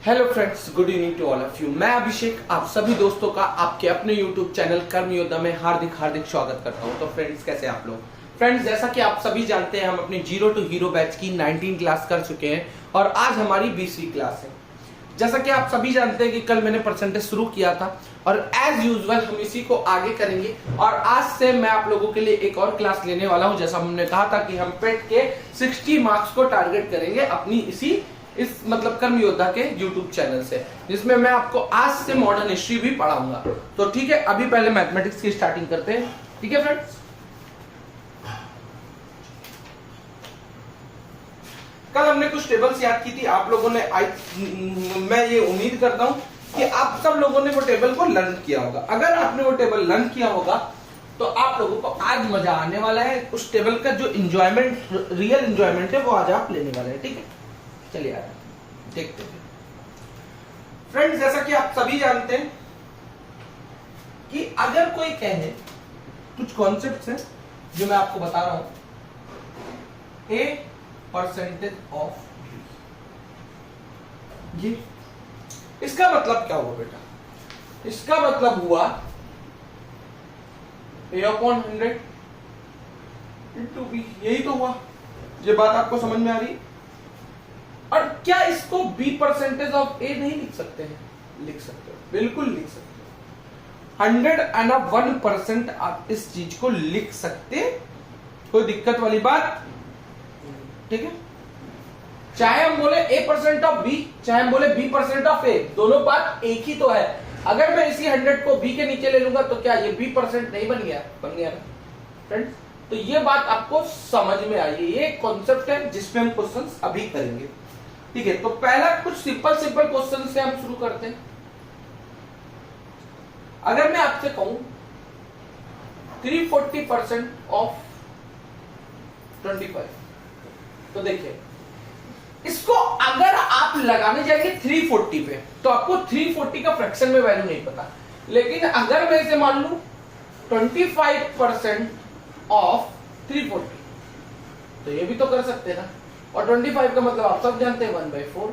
Hello friends, good evening to all of you. मैं अभिषेक आप सभी दोस्तों का आपके अपने यूट्यूब चैनल कर्म योद्धा में हार्दिक स्वागत करता हूं। तो फ्रेंड्स, कैसे आप लोग? फ्रेंड्स, जैसा कि आप सभी जानते हैं, हम अपनी जीरो टू हीरो बैच की 19 क्लास कर चुके हैं और आज हमारी 20वीं क्लास है। जैसा कि आप सभी जानते हैं कि कल मैंने परसेंटेज शुरू किया था और एज यूजुअल हम इसी को आगे करेंगे। और आज से मैं आप लोगों के लिए एक और क्लास लेने वाला हूं। जैसा हमने कहा था कि हम पेट के 60 मार्क्स को टारगेट करेंगे अपनी इस कर्म योद्धा के YouTube चैनल से, जिसमें मैं आपको आज से मॉडर्न हिस्ट्री भी पढ़ाऊंगा। तो ठीक है, अभी पहले मैथमेटिक्स की स्टार्टिंग करते हैं। ठीक है फ्रेंड्स, कल हमने कुछ टेबल्स याद की थी आप लोगों ने। मैं ये उम्मीद करता हूं कि आप सब लोगों ने वो टेबल को लर्न किया होगा। अगर आपने वो टेबल लर्न किया होगा तो आप लोगों को आज मजा आने वाला है। उस टेबल का जो इंजॉयमेंट, रियल इंजॉयमेंट है, वो आज आप लेने वाले हैं। ठीक है, चलिए यार देखते हैं। फ्रेंड्स, जैसा कि आप सभी जानते हैं कि अगर कोई कहे, कुछ कॉन्सेप्ट्स हैं जो मैं आपको बता रहा हूं। ए परसेंटेज ऑफ ये, इसका मतलब क्या हुआ बेटा? इसका मतलब हुआ ए अपॉन 100 इंटू बी। यही तो हुआ। ये बात आपको समझ में आ रही? और क्या इसको बी परसेंटेज ऑफ ए नहीं लिख सकते हैं? लिख सकते हो, बिल्कुल लिख सकते हो। 101% आप इस चीज को लिख सकते, कोई दिक्कत वाली बात? ठीक है, चाहे हम बोले ए परसेंट ऑफ बी, चाहे हम बोले बी परसेंट ऑफ ए, दोनों बात एक ही तो है। अगर मैं इसी 100 को बी के नीचे ले लूंगा तो क्या ये बी परसेंट नहीं बन गया? बन गया ना फ्रेंड्स। तो ये बात आपको समझ में आई। ये कॉन्सेप्ट है जिसमें हम क्वेश्चंस अभी करेंगे। ठीक है, तो पहला कुछ सिंपल क्वेश्चन से हम शुरू करते हैं। अगर मैं आपसे कहूं 340% ऑफ 25, तो देखिए इसको अगर आप लगाने जाएंगे 340 पे तो आपको 340 का फ्रैक्शन में वैल्यू नहीं पता। लेकिन अगर मैं इसे मान लूं 25% ऑफ 340, तो ये भी तो कर सकते हैं ना। और 25 का मतलब आप सब जानते हैं 1/4,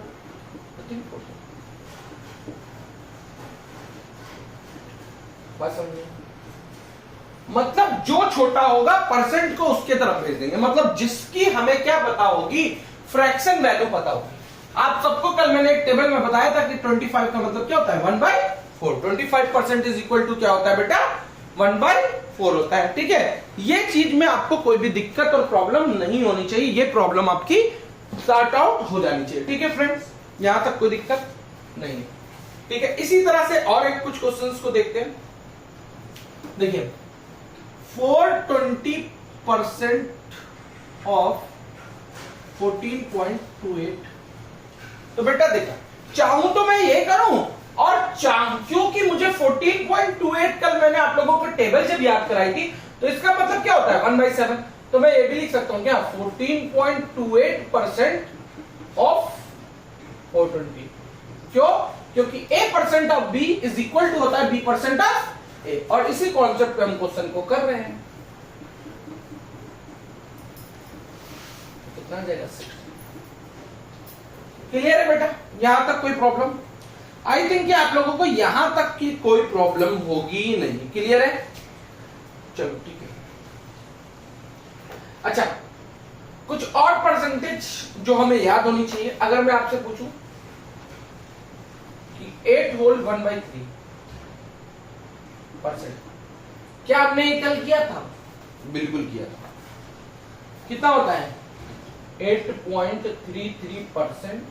बात समझिए। मतलब जो छोटा होगा परसेंट को उसके तरफ भेज देंगे। मतलब जिसकी हमें क्या पता होगी? फ्रैक्शन वैल्यू पता होगी। आप सबको कल मैंने एक टेबल में बताया था कि 25 का मतलब क्या होता है? 1/4। 25% इज इक्वल टू क्या होता है बेटा? 1/4 होता है। ठीक है, ये चीज में आपको कोई भी दिक्कत और प्रॉब्लम नहीं होनी चाहिए। ये प्रॉब्लम आपकी सॉर्ट आउट हो जानी चाहिए। ठीक है फ्रेंड्स, यहां तक कोई दिक्कत नहीं है। ठीक है, इसी तरह से और एक कुछ क्वेश्चंस को देखते हैं। देखिए 420% ऑफ 14.28, तो बेटा देखा, चाहूं तो मैं ये करूं और क्योंकि मुझे 14.28 कल मैंने आप लोगों को टेबल जब याद कराई थी, तो इसका मतलब क्या होता है? 1/7। तो मैं ये भी लिख सकता हूं क्या? 14.28% ऑफ 420। क्यों? क्योंकि a percent of b is equal to होता है b परसेंट ऑफ a। और इसी कॉन्सेप्ट पे हम क्वेश्चन को कर रहे हैं। कितना जाएगा? 60। क्लियर है बेटा? यहां तक कोई प्रॉब्लम? आई थिंक कि आप लोगों को यहां तक की कोई प्रॉब्लम होगी नहीं। क्लियर है? चलो ठीक है। अच्छा, कुछ और परसेंटेज जो हमें याद होनी चाहिए। अगर मैं आपसे पूछूं कि 8 होल 1/3%, क्या आपने ये कल किया था? बिल्कुल किया था। कितना होता है? 8.33%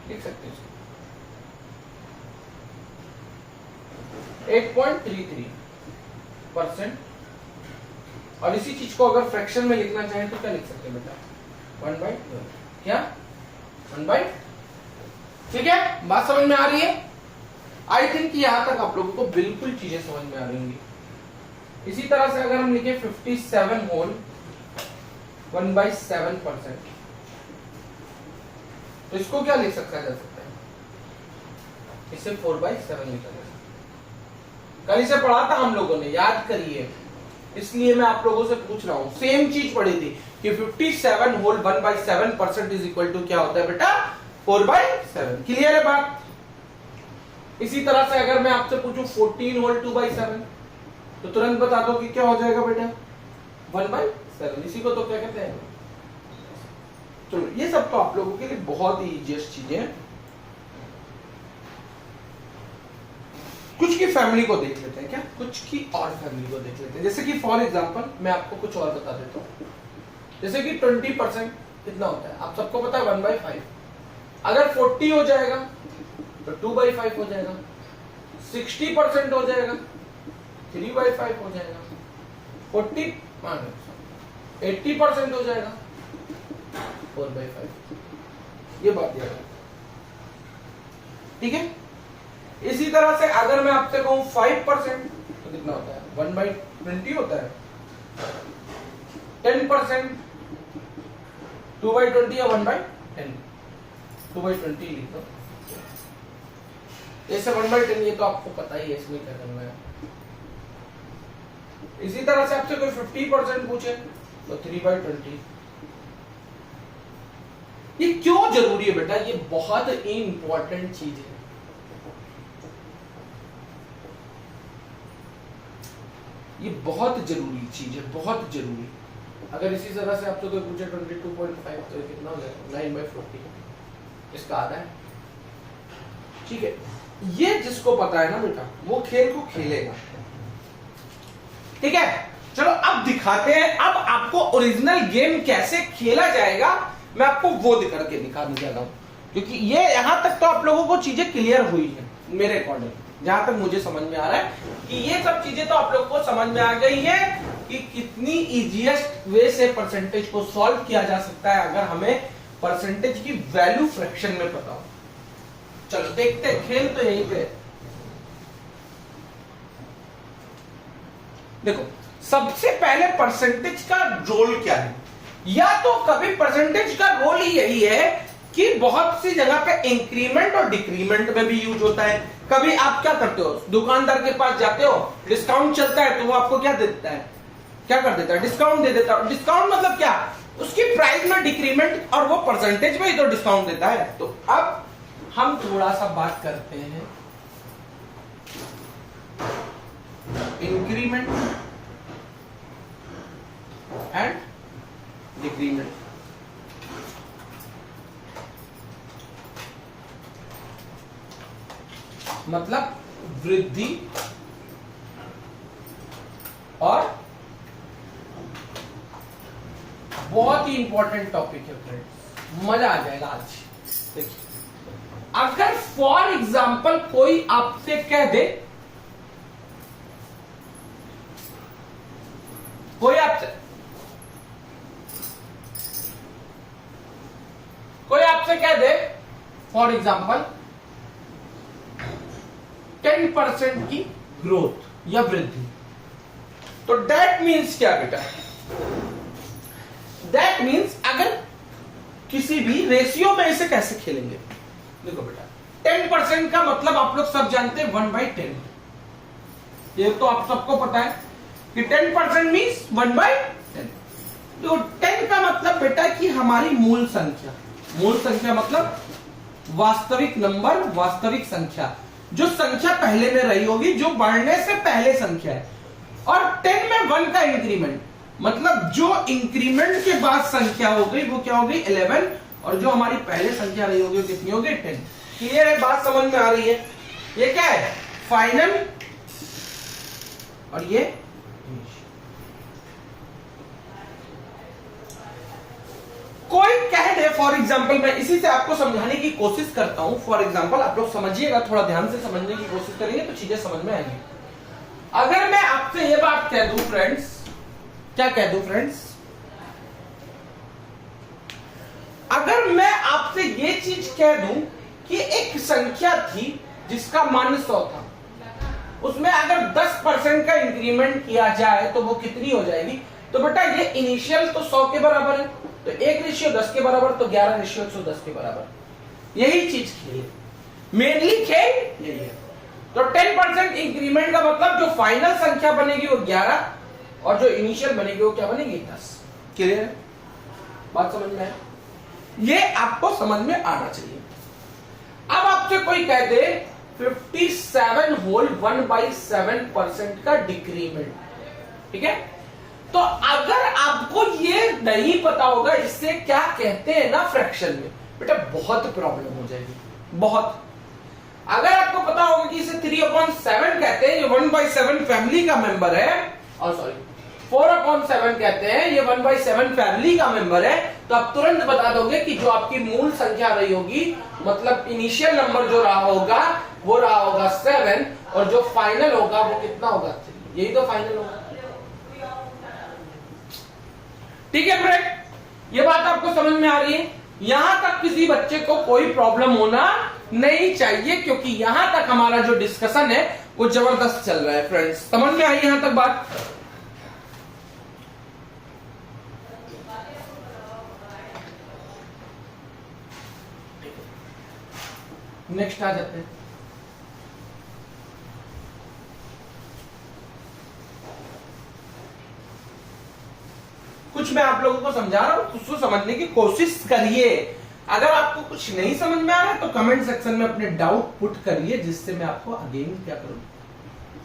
लिख सकते हैं। 8.33%। और इसी चीज को अगर फ्रैक्शन में लिखना चाहें तो क्या लिख सकते हैं बेटा? 1/12। क्या? 1/, ठीक है, बात समझ में आ रही है? आई थिंक यहां तक आप लोगों को बिल्कुल चीजें समझ में आ रही होंगी। इसी तरह से अगर हम लिखे 57 होल 1/7%, तो इसको क्या लिख सकता जा सकता है? इसे 4/7 लिखा जा सकता है। कल इसे पढ़ा था हम लोगों ने, याद करिए। इसलिए मैं आप लोगों से पूछ रहा हूं, सेम चीज पढ़ी थी कि 57 होल 1/7% इज इक्वल टू क्या होता है बेटा? 4/7। क्लियर है बात? इसी तरह से अगर मैं आपसे पूछूं 14 होल 2/7 तो तुरंत बता दो कि क्या हो जाएगा बेटा, 1/7। इसी को तो क्या कहते हैं। चलो ये सब तो आप लोगों के लिए बहुत ही इजीएस्ट चीजें हैं। कुछ की फैमिली को देख लेते हैं क्या, कुछ की और फैमिली को देख लेते हैं। जैसे कि फॉर एग्जांपल मैं आपको कुछ और बता देता हूं। जैसे कि 20% कितना होता है, आप सबको पता है 1/5। अगर 40 हो जाएगा तो 2/5 हो जाएगा। 60% हो जाएगा 3/5 हो जाएगा। 80% हो जाएगा 4/5। ये बात याद है, ठीक है। इसी तरह से अगर मैं आपसे कहूं 5% तो कितना होता है, 1/20 होता है। 10% 2/20 या 1/10, 2/20 लिख दो। ऐसे 1/10 ये तो आपको पता ही है, इसमें क्या करना है। इसी तरह से आपसे कोई 50% पूछे तो 3/20। ये क्यों जरूरी है बेटा, ये बहुत इंपॉर्टेंट चीज है। ये बहुत जरूरी चीज है, बहुत जरूरी। अगर इसी तरह से आपसे कोई पूछे 22.5 तो कितना हो जाएगा, 9/40। इसका आधा है, ठीक है। ये जिसको पता है ना बेटा वो खेल को खेलेगा, ठीक है। चलो अब दिखाते हैं, अब आपको ओरिजिनल गेम कैसे खेला जाएगा मैं आपको वो करके दिखाने जा रहा हूं। क्योंकि ये यहां तक तो आप लोगों को चीजें क्लियर हुई है मेरे अकॉर्डिंग, जहां तक मुझे समझ में आ रहा है कि ये सब चीजें तो आप लोग को समझ में आ गई है कि कितनी इजीएस्ट वे से परसेंटेज को सॉल्व किया जा सकता है अगर हमें परसेंटेज की वैल्यू फ्रैक्शन में पता हो। चलो देखते हैं, खेल तो यहीं पे। देखो सबसे पहले परसेंटेज का रोल क्या है, या तो कभी परसेंटेज का रोल ही यही है कि बहुत सी जगह पे इंक्रीमेंट और डिक्रीमेंट में भी यूज होता है। कभी आप क्या करते हो, दुकानदार के पास जाते हो, डिस्काउंट चलता है तो वो आपको क्या दे देता है, क्या कर देता है, डिस्काउंट दे देता है। डिस्काउंट मतलब क्या, उसकी प्राइस में डिक्रीमेंट और वो परसेंटेज में ही तो डिस्काउंट देता है। तो अब हम थोड़ा सा बात करते हैं इंक्रीमेंट एंड डिक्रीमेंट। मतलब वृद्धि और, बहुत ही इंपॉर्टेंट टॉपिक है फ्रेंड्स, मजा आ जाएगा आज। देखिए अगर फॉर एग्जाम्पल कोई आपसे कह दे, कोई आपसे कह दे फॉर एग्जाम्पल 10% की ग्रोथ या वृद्धि, तो दैट मीन्स क्या बेटा, दैट मीन्स अगर किसी भी रेशियो में इसे कैसे खेलेंगे। देखो बेटा 10% का मतलब आप लोग सब जानते हैं 1/10, ये तो आप सबको पता है कि 10% मीन्स 1/10। तो 10 का मतलब बेटा कि हमारी मूल संख्या, मूल संख्या मतलब वास्तविक नंबर, वास्तविक संख्या, जो संख्या पहले में रही होगी, जो बढ़ने से पहले संख्या है। और 10 में 1 का इंक्रीमेंट मतलब जो इंक्रीमेंट के बाद संख्या हो गई वो क्या हो गई 11, और जो हमारी पहले संख्या रही होगी कितनी हो गई 10। क्लियर है, बात समझ में आ रही है। ये क्या है, फाइनल और ये कोई कह दे फॉर एग्जाम्पल, मैं इसी से आपको समझाने की कोशिश करता हूं। फॉर एग्जाम्पल आप लोग समझिएगा, थोड़ा ध्यान से समझने की कोशिश करेंगे तो चीजें समझ में आएंगी। अगर मैं आपसे ये बात कह दूं फ्रेंड्स, क्या कह दूं फ्रेंड्स, अगर मैं आपसे ये चीज कह दूं कि एक संख्या थी जिसका मान 100 था, उसमें अगर 10% का इंक्रीमेंट किया जाए तो वो कितनी हो जाएगी। तो बेटा ये इनिशियल तो 100 के बराबर है, तो 1:10 के बराबर, तो 11:110 के बराबर। यही चीज खेल, मेनली खेल यही है। तो 10% इंक्रीमेंट का मतलब जो फाइनल संख्या बनेगी वो 11 और जो इनिशियल बनेगी वो क्या बनेगी 10। क्लियर है, बात समझ में है, ये आपको समझ में आना चाहिए। आपसे कोई कह दे 57 होल 1/7% का डिक्रीमेंट, ठीक है, तो अगर आपको ये नहीं पता होगा इससे क्या कहते हैं ना फ्रैक्शन में, बेटा बहुत प्रॉब्लम हो जाएगी, बहुत। अगर आपको पता होगा कि इसे 3/7 कहते हैं, ये 1/7 फैमिली का मेंबर है, और सॉरी 4/7 कहते हैं, ये 1/7 फैमिली का मेंबर है, तो आप तुरंत बता दोगे कि जो आपकी मूल संख्या रही होगी, मतलब इनिशियल नंबर जो रहा होगा वो रहा होगा 7, और जो फाइनल होगा वो कितना होगा 3, यही तो फाइनल होगा। ठीक है फ्रेंड, ये बात आपको समझ में आ रही है? यहां तक किसी बच्चे को कोई प्रॉब्लम होना नहीं चाहिए, क्योंकि यहां तक हमारा जो डिस्कशन है वो जबरदस्त चल रहा है फ्रेंड्स। समझ में आई यहां तक बात? नेक्स्ट आ जाते हैं। कुछ मैं आप लोगों को समझा रहा हूं, उसको समझने की कोशिश करिए। अगर आपको कुछ नहीं समझ में आ रहा है तो कमेंट सेक्शन में अपने डाउट पुट करिए, जिससे मैं आपको अगेन क्या करूं।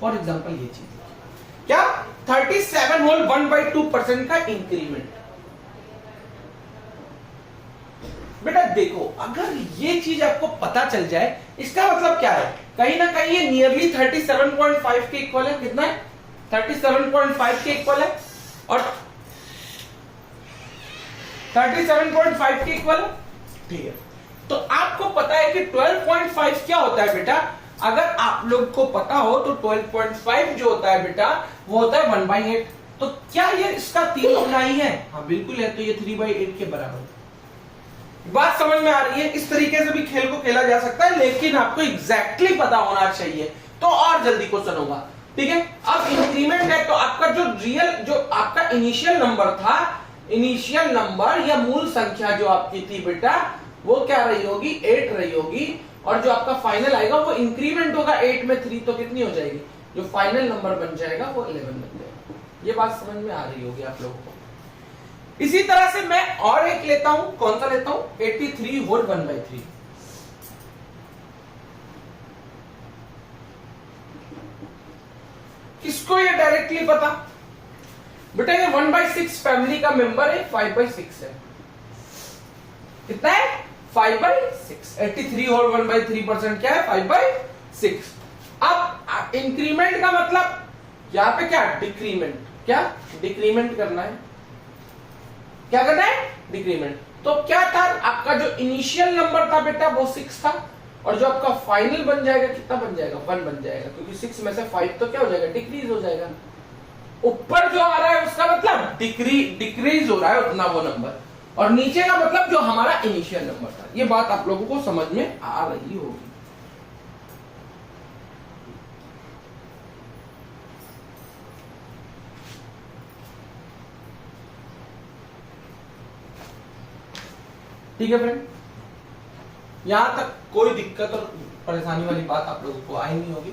फॉर एग्जांपल ये चीज क्या 37 होल 1/2% का इंक्रीमेंट। बेटा देखो, अगर ये चीज आपको पता चल जाए, इसका मतलब क्या है, कहीं ना कहीं ये नियरली 37.5 के इक्वल है। कितना है? 37.5 के इक्वल है, और 37.5 के इक्वल है, ठीक है। तो आपको पता है कि 12.5 क्या होता है बेटा? अगर आप लोग को पता हो तो 12.5 जो होता है बेटा वो होता है 1/8। तो क्या ये इसका 3 गुना ही है? हाँ बिल्कुल है, तो ये 3/8 के बराबर है। बात समझ में आ रही है? इस तरीके से भी खेल को खेला जा सकता है, लेकिन आपको एग्जैक्टली पता होना चाहिए, तो और जल्दी क्वेश्चन होगा, ठीक है। अब इंक्रीमेंट है, तो आपका जो रियल, जो आपका इनिशियल नंबर था, इनिशियल नंबर या मूल संख्या जो आपकी थी बेटा, वो क्या रही होगी? 8 रही होगी, और जो आपका फाइनल आएगा वो इंक्रीमेंट होगा 8 में 3, तो कितनी हो जाएगी? जो फाइनल नंबर बन जाएगा वो 11 बन जाएगा। ये बात समझ में आ रही होगी आप लोगों को। इसी तरह से मैं और एक लेता हूं, कौन सा लेता हूं? 83 होल 1/3। किसको ये डायरेक्टली पता? बेटा ये 1/6 फैमिली का मेंबर है, 5/6 है। कितना है? 5/6। 83 होल 1/3% क्या है? 5/6। अब इंक्रीमेंट का मतलब यहां पे क्या? डिक्रीमेंट। क्या डिक्रीमेंट करना है? क्या करना है? डिक्रीमेंट। तो क्या था? आपका जो इनिशियल नंबर था बेटा वो 6 था, और जो आपका फाइनल बन जाएगा कितना बन जाएगा? 1 बन जाएगा, क्योंकि 6 में से 5 तो क्या हो जाएगा? डिक्रीज हो जाएगा। ऊपर जो आ रहा है उसका मतलब डिक्रीज हो रहा है उतना वो नंबर, और नीचे का मतलब जो हमारा इनिशियल नंबर था। ये बात आप लोगों को समझ में आ रही होगी। ठीक है फ्रेंड, यहां तक कोई दिक्कत और परेशानी वाली बात आप लोगों को आई नहीं होगी,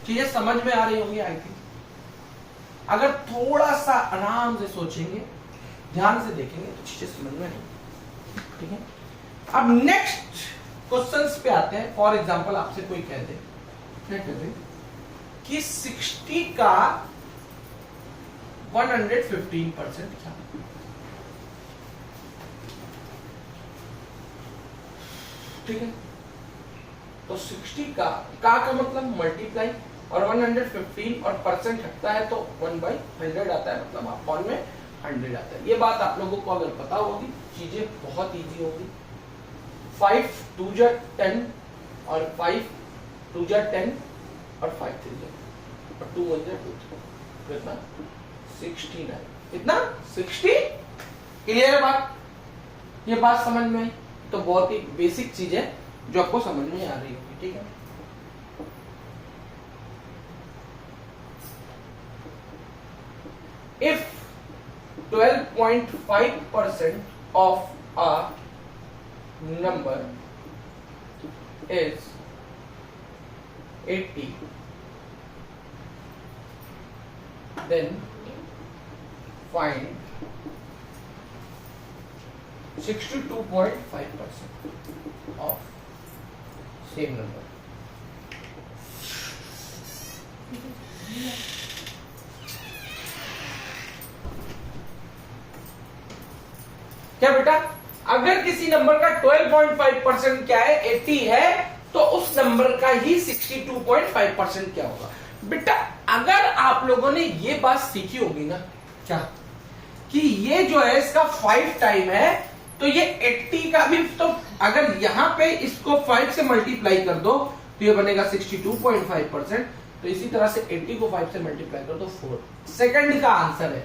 चीजें समझ में आ रही होंगी आई थिंक। अगर थोड़ा सा आराम से सोचेंगे, ध्यान से देखेंगे तो चीजें समझ में आएंगी, ठीक है। अब नेक्स्ट क्वेश्चंस पे आते हैं। फॉर एग्जांपल आपसे कोई कह दे, क्या कह दे कि 60 का 115% क्या? ठीक है, तो 60 का मतलब मल्टीप्लाई, और 115 और परसेंट हटता है तो 1/100 आता है, मतलब अपॉन में 100 आता है। ये बात आप लोगों को अगर पता होगी, चीजें बहुत इजी होगी। 5 2 जा 10, और 5 2 जा 10, और 5 3 जा, और 2 1 जा 2, कितना? 69। कितना? 60। क्लियर है बात? ये बात समझ में आई? तो बहुत ही बेसिक चीज है जो आपको समझ में आ रही होगी, ठीक है। If 12.5% of a number is 80, then find 62.5% of same number. क्या बेटा, अगर किसी नंबर का 12.5% क्या है 80 है, तो उस नंबर का ही 62.5% क्या होगा। बेटा अगर आप लोगों ने ये बात सीखी होगी ना, क्या कि ये जो है इसका 5 टाइम है, तो ये 80 का भी, तो अगर यहां पे इसको 5 से मल्टीप्लाई कर दो तो ये बनेगा 62.5%। तो इसी तरह से 80 को 5 से मल्टीप्लाई कर दो 4 सेकंड का आंसर है।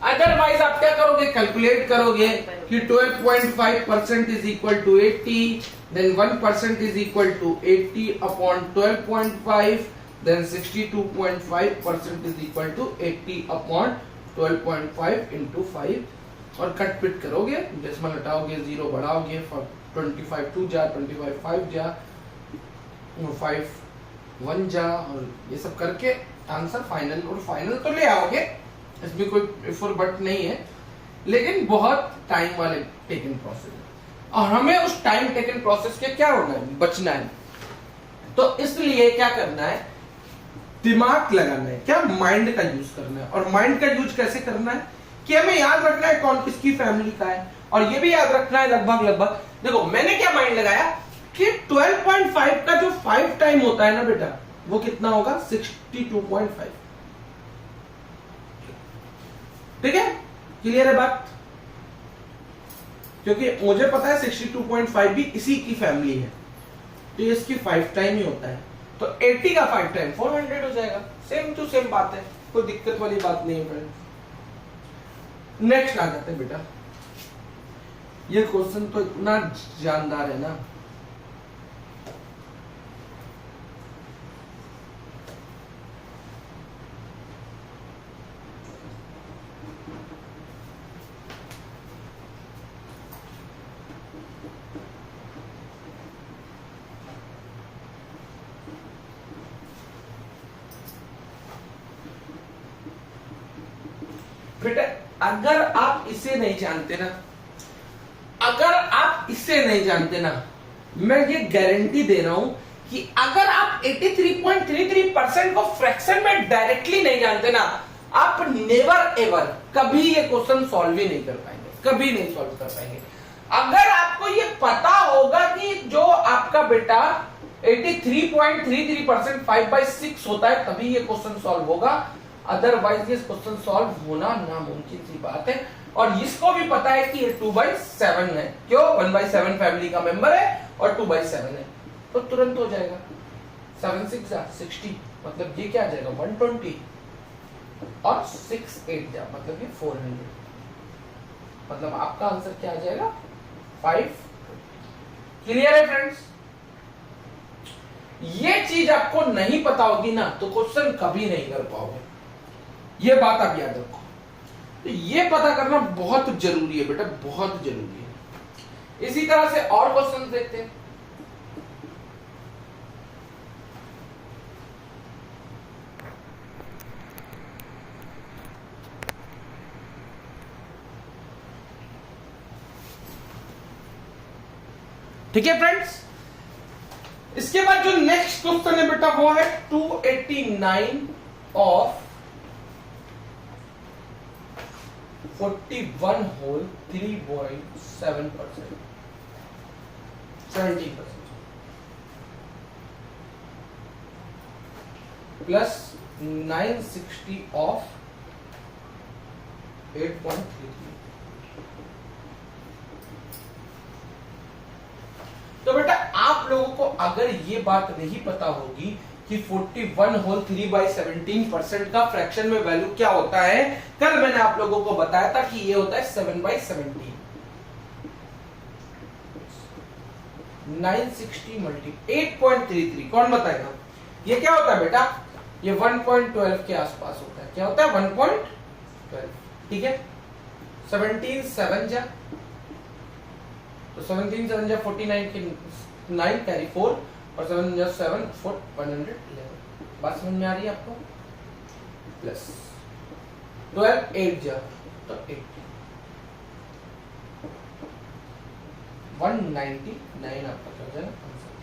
अदरवाइज आप क्या करोगे, कैलकुलेट करोगे कि 12.5% is equal to 80, then 1% is equal to 80 upon 12.5, then 62.5% is equal to 80 upon 12.5 into 5 और कट पिट करोगे, डेसिमल हटाओगे, जीरो बढ़ाओगे, 25 2 जा, 25 5 जा, 5 1 जा, और ये सब करके आंसर फाइनल, और फाइनल तो ले आओगे, इसमें कोई इफ और बट नहीं है, लेकिन बहुत टाइम वाले टेकन प्रोसेस है और हमें उस टाइम टेकन प्रोसेस के क्या होना है, बचना है। तो इसलिए क्या करना है, दिमाग लगाना है, क्या माइंड का यूज करना है। और माइंड का यूज कैसे करना है कि हमें याद रखना है कौन किसकी फैमिली का है, और ये भी याद रखना है लगभग देखो मैंने क्या माइंड लगाया कि 12.5 का जो 5 टाइम होता है ना बेटा, वो कितना होगा 62.5। ठीक है, क्लियर है बात, क्योंकि मुझे पता है 62.5 भी इसी की फैमिली है, तो इसकी 5 टाइम ही होता है, तो 80 का 5 टाइम 400 हो जाएगा। सेम टू सेम बात है, कोई दिक्कत वाली बात नहीं है फ्रेंड्स। नेक्स्ट आ जाते हैं बेटा, ये क्वेश्चन तो इतना जानदार है ना, बेटा अगर आप इसे नहीं जानते ना, अगर आप इसे नहीं जानते ना, मैं ये गारंटी दे रहा हूं कि अगर आप 83.33% को फ्रैक्शन में डायरेक्टली नहीं जानते ना, आप नेवर एवर कभी ये क्वेश्चन सॉल्व ही नहीं कर पाएंगे, कभी नहीं सॉल्व कर पाएंगे। अगर आपको ये पता होगा कि जो आपका बेटा 83.33% 5/6 होता है, तभी ये क्वेश्चन सॉल्व होगा, अदरवाइज ये क्वेश्चन सॉल्व होना नामुमकिन सी बात है। और इसको भी पता है कि ये 2/7 है, क्यों 1/7 फैमिली का मेंबर है और 2/7 है, तो तुरंत हो जाएगा। 7 6 जा 60, मतलब ये क्या आ जाएगा 120, और 6 8 जा मतलब ये 400, मतलब आपका आंसर क्या आ जाएगा 5। क्लियर है फ्रेंड्स, ये चीज आपको नहीं पता होगी ना तो क्वेश्चन कभी नहीं कर पाओगे, ये बात आप याद रखो। तो ये पता करना बहुत जरूरी है बेटा, बहुत जरूरी है। इसी तरह से और क्वेश्चन देखते हैं। ठीक है फ्रेंड्स, इसके बाद जो नेक्स्ट क्वेश्चन है बेटा वो है 289 ऑफ 41 होल 3.7%, 17% प्लस 960 ऑफ 8.33। तो बेटा आप लोगों को अगर ये बात नहीं पता होगी कि 41 होल 3/17% का फ्रैक्शन में वैल्यू क्या होता है, कल मैंने आप लोगों को बताया था कि ये होता है 7/17। 960 मल्टी 8.33, कौन बताएगा ये क्या होता है बेटा, ये 1.12 के आसपास होता है। क्या होता है 1.12, ठीक है। 17 7 जा, तो 17 7 जा 49 के 9 कैरी 4 और 7 जा 7 4 111। बात समझ में आ रही है आपको? प्लस 12 8 जा तो 8 199 आपका क्या हो जाएगा आंसर।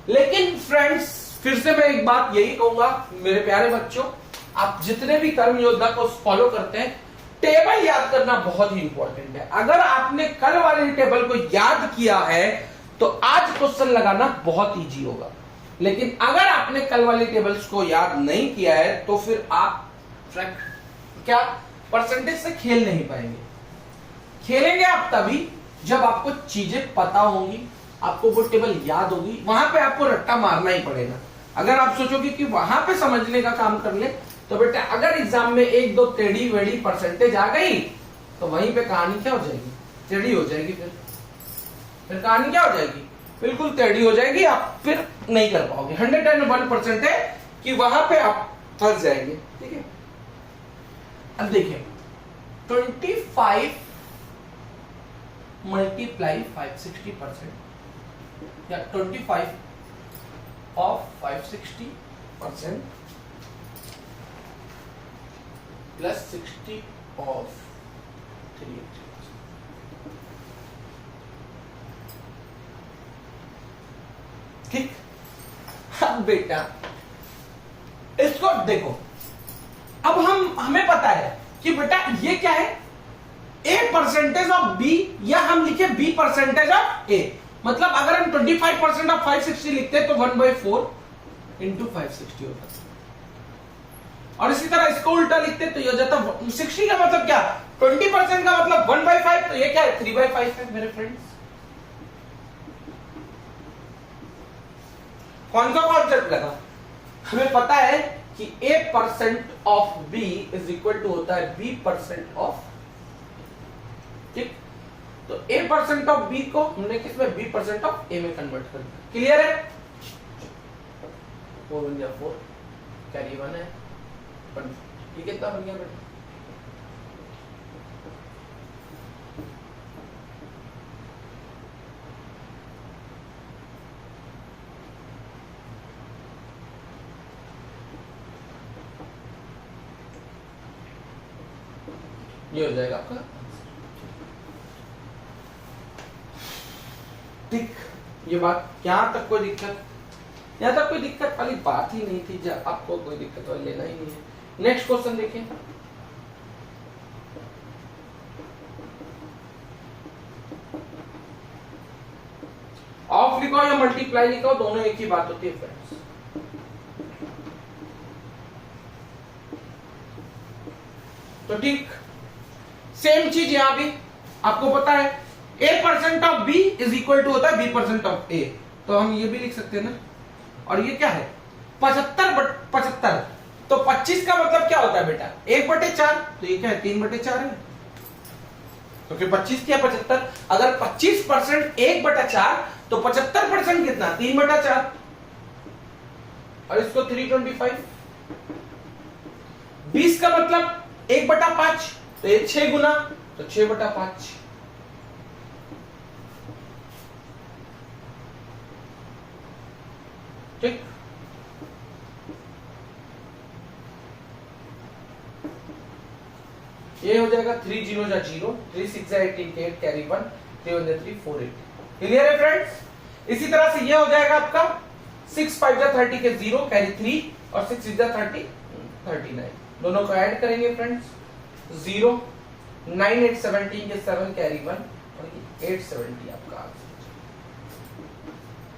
लेकिन फ्रेंड्स फिर से मैं एक बात यही कहूंगा मेरे प्यारे बच्चों, आप जितने भी कर्म योद्धा को फॉलो करते हैं, टेबल याद करना बहुत ही इंपॉर्टेंट है। अगर आपने कल वाले टेबल को याद किया है तो आज क्वेश्चन लगाना बहुत इजी होगा, लेकिन अगर आपने कल वाले टेबल्स को याद नहीं किया है तो फिर आप क्या परसेंटेज से खेल नहीं पाएंगे। खेलेंगे आप तभी जब आपको चीजें पता होंगी, आपको वो टेबल याद होगी, वहां पे आपको रट्टा मारना ही पड़ेगा। अगर आप सोचोगे कि वहां पे समझने का काम कर ले तो बेटा अगर एग्जाम में एक दो टेढ़ी वेढ़ी परसेंटेज आ गई तो वहीं पे कहानी क्या हो जाएगी, टेढ़ी हो जाएगी। फिर कहानी क्या हो जाएगी, बिल्कुल टेढ़ी हो जाएगी, आप फिर नहीं कर पाओगे। 101% है कि वहां पे आप फंस जाएंगे। ठीक है, अब देखिए 25 मल्टीप्लाई 560% या 25 ऑफ 560% प्लस 60 ऑफ 380%। ठीक, अब बेटा इसको देखो, अब हमें पता है कि बेटा ये क्या है, A परसेंटेज ऑफ B या हम लिखे B परसेंटेज ऑफ A। मतलब अगर हम 25% ऑफ 560 लिखते हैं तो 1/4 इंटू 560 होता है, और इसी तरह इसको उल्टा लिखते तो ये हो जाता 60 का मतलब क्या, 20% का मतलब 1/5, तो ये क्या है 3/5 है मेरे फ्रेंड्स। कौन सा कॉन्सेप्ट लगा, हमें पता है कि A% of B is equal to होता है B% ऑफ, ठीक, तो A% ऑफ B को हमने किसमें B% ऑफ A में कन्वर्ट कर दिया। क्लियर है, 4 1 4 कैरी 1 है, ये कितना बन गया बेटा, ये हो जाएगा आपका। ठीक, ये बात यहां तक कोई दिक्कत, यहां तक कोई दिक्कत वाली बात ही नहीं थी, जब आपको कोई दिक्कत वाली लेना ही नहीं है। नेक्स्ट क्वेश्चन देखिए, ऑफ लिखो या मल्टीप्लाई लिखो, दोनों एक ही बात होती है फ्रेंड्स। तो ठीक सेम चीज यहां भी आपको पता है, A% of B is equal to होता है B% ऑफ A, तो हम ये भी लिख सकते हैं ना। और ये क्या है 75, तो 25 का मतलब क्या होता है बेटा 1/4, तो ये क्या है 3/4 है, तो फिर 25 क्या 75, अगर 25% 1/4 तो 75% कितना 3/4, और इसको 325, 20 का मतलब 1/5, तो ये 6 गुना, तो 6/5। ठीक, ये हो जाएगा 3 0 जा 0, 3 6 जा 18 8 कैरी 1, 3 1 जा 3 4 8। क्लियर है फ्रेंड्स, इसी तरह से ये हो जाएगा आपका 6 5 जा 30 के 0 कैरी 3, और 6 6 जा 30 39, दोनों को ऐड करेंगे फ्रेंड्स 0, 9 8 17 के 7 कैरी 1, और 870 आपका आंसर।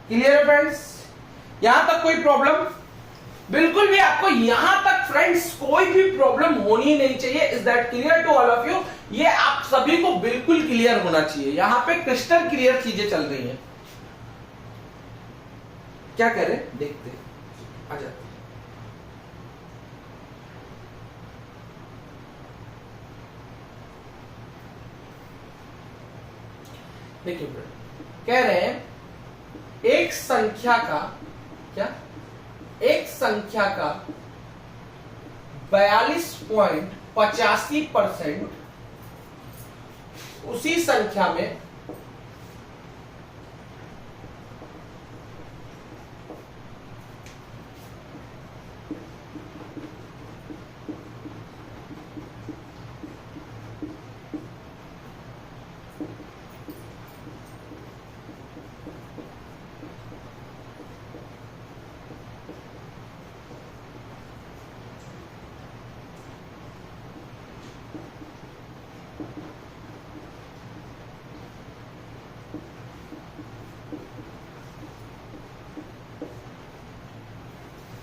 क्लियर है फ्रेंड्स, यहां तक कोई प्रॉब्लम, बिल्कुल भी आपको यहां तक फ्रेंड्स कोई भी प्रॉब्लम होनी नहीं चाहिए। Is that clear to all of you, ये आप सभी को बिल्कुल क्लियर होना चाहिए, यहां पे क्रिस्टल क्लियर चीजें चल रही हैं। क्या कह रहे देखते आ जाते, देखिए कह रहे हैं एक संख्या का क्या, एक संख्या का 42.85% उसी संख्या में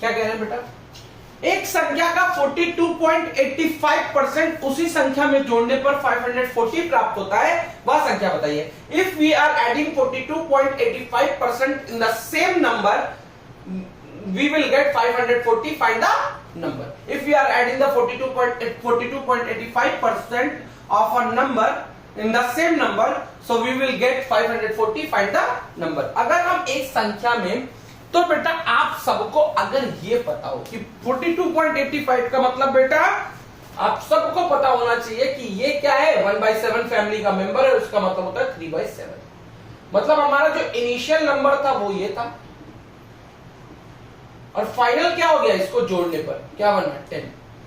क्या कह रहे हैं बेटा? एक संख्या का 42.85% उसी संख्या में जोड़ने पर 540 प्राप्त होता है, वह संख्या बताइए। If we are adding 42.85% in the same number, we will get 540, find the number. If we are adding the 42.85% of a number in the same number, so we will get 540, find the number. अगर हम एक संख्या में, तो बेटा आप सबको अगर ये पता हो कि 42.85 का मतलब बेटा आप सबको पता होना चाहिए कि ये क्या है, 1/7 फैमिली का मेंबर है, उसका मतलब होता है 3/7। मतलब हमारा जो इनिशियल नंबर था वो ये था, और फाइनल क्या हो गया इसको जोड़ने पर, क्या बना 10।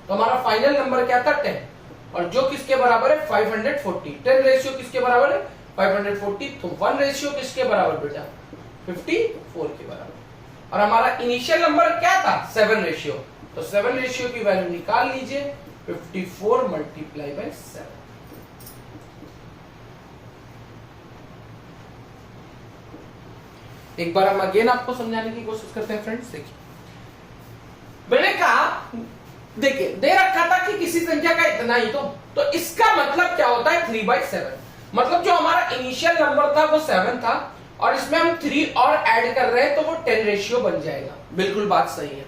तो हमारा फाइनल नंबर क्या था 10, और जो किसके बराबर है 540। 10 रेशियो किसके बराबर है 540, तो 1 रेशियो किसके बराबर बेटा 54 के बराबर। और हमारा इनिशियल नंबर क्या था 7 रेशियो, तो 7 रेशियो की वैल्यू निकाल लीजिए, 54 मल्टीप्लाई बाय 7। एक बार हम अगेन आपको समझाने की कोशिश करते हैं फ्रेंड्स। देखिए मैंने कहा, देखिए दे रखा था कि किसी संख्या का इतना ही, तो इसका मतलब क्या होता है 3/7। मतलब जो हमारा इनिशियल नंबर था वो 7 था, और इसमें हम 3 और ऐड कर रहे हैं तो वो 10 रेशियो बन जाएगा। बिल्कुल बात सही है।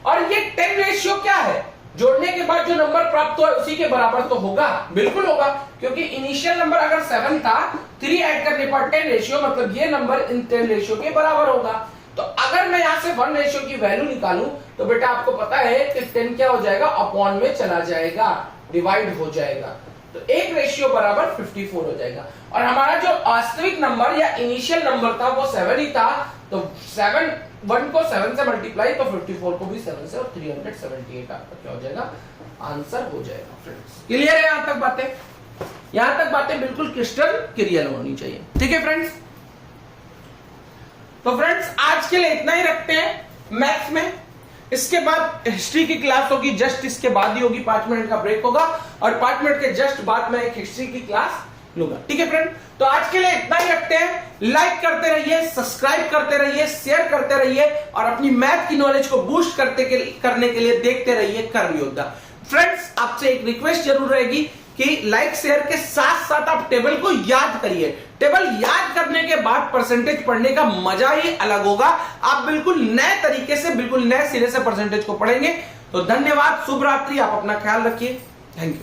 और ये 10 रेशियो क्या है, जोड़ने के बाद जो नंबर प्राप्त हुआ उसी के बराबर तो होगा, बिल्कुल होगा, क्योंकि इनिशियल नंबर अगर 7 था, 3 ऐड करने पर 10 रेशियो, मतलब ये नंबर इन 10 रेशियो के बराबर होगा। तो अगर मैं यहां से 1 रेशियो की वैल्यू निकालूं तो बेटा आपको पता है कि 10 क्या हो जाएगा, अपॉन में चला जाएगा, डिवाइड हो जाएगा, तो 1 रेशियो बराबर 54 हो जाएगा। और हमारा जो वास्तविक नंबर या इनिशियल नंबर था वो 7 ही था, तो 1 को 7 से मल्टीप्लाई, तो 54 को भी 7 से, और 378 आपका क्या हो जाएगा, आंसर हो जाएगा। फ्रेंड्स क्लियर है यहां तक बातें? यहां तक बातें बिल्कुल क्रिस्टल क्लियर होनी चाहिए, ठीक है फ्रेंड्स? तो फ्रेंड्स आज के लिए इतना ही रखते हैं मैथ्स में। इसके बाद हिस्ट्री की क्लास होगी, जस्ट इसके बाद ही होगी, 5 मिनट का ब्रेक होगा, और 5 मिनट के जस्ट बाद में एक हिस्ट्री की क्लास लूंगा, ठीक है फ्रेंड? तो आज के लिए इतना ही रखते हैं। लाइक करते रहिए, सब्सक्राइब करते रहिए, शेयर करते रहिए, और अपनी मैथ की नॉलेज को बूस्ट करने के लिए देखते रहिए कर्म योद्धा। फ्रेंड्स आपसे एक रिक्वेस्ट जरूर रहेगी कि लाइक शेयर के साथ साथ आप टेबल को याद करिए। टेबल याद करने के बाद परसेंटेज पढ़ने का मजा ही अलग होगा। आप बिल्कुल नए तरीके से, बिल्कुल नए सिरे से परसेंटेज को पढ़ेंगे। तो धन्यवाद, शुभ रात्रि, आप अपना ख्याल रखिए, थैंक यू।